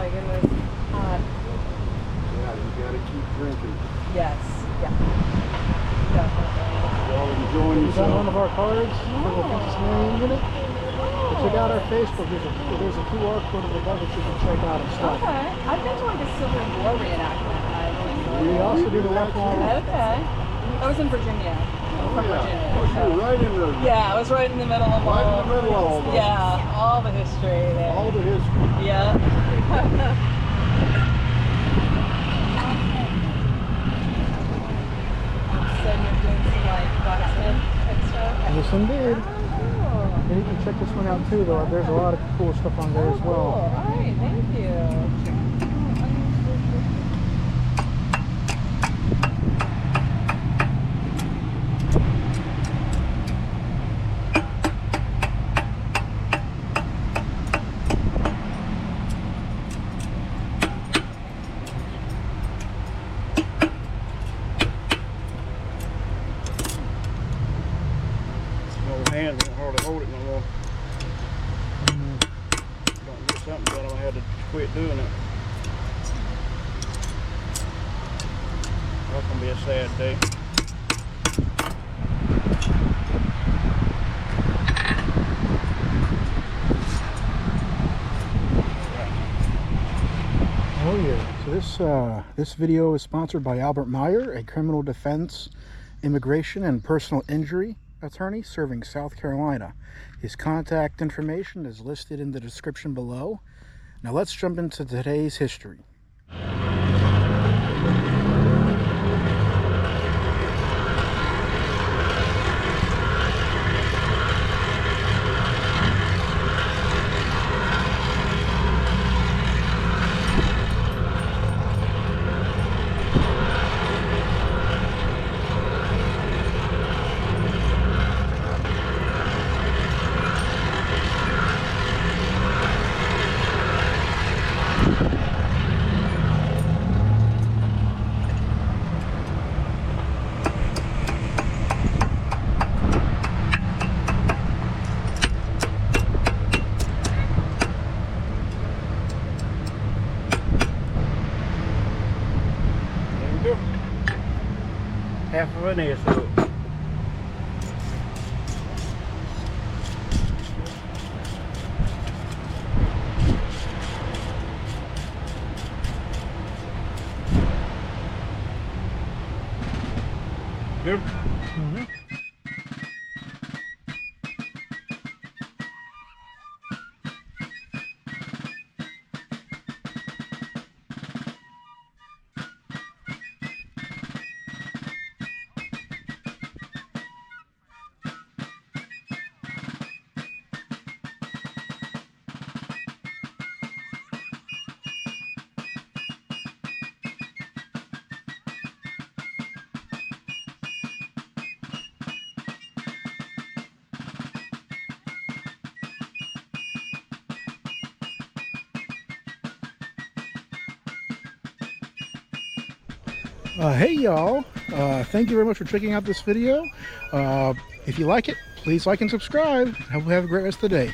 like it was hot. Yeah, you gotta keep drinking. Yes, yeah. Definitely. Y'all enjoying Is that one yourself? of our cards? With the Princess name in it? But check out our Facebook. There's a QR code above that you can check out and stuff. Okay. I've been to like a Civil War reenactment. We also do the Westlawn. Okay. I was in Virginia. From Virginia. You're right in the Yeah, I was right in the middle of right all. in the middle of all this. Yeah, all the history there. All the history. Yeah. So you're doing some like blacksmith type stuff? Yes, indeed. Oh, And you can check this one out too, though. There's a lot of cool stuff on there as cool. well. All right, thank you. No hands don't hardly hold it no more. Don't get something done, I'm gonna have to quit doing it. That's gonna be a sad day. Oh yeah. So this video is sponsored by Albert Meyer, a criminal defense, immigration, and personal injury attorney serving South Carolina. His contact information is listed in the description below. Now let's jump into today's history. Half of an air so. Good. Hey y'all, thank you very much for checking out this video. If you like it, please like and subscribe. Hope you have a great rest of the day.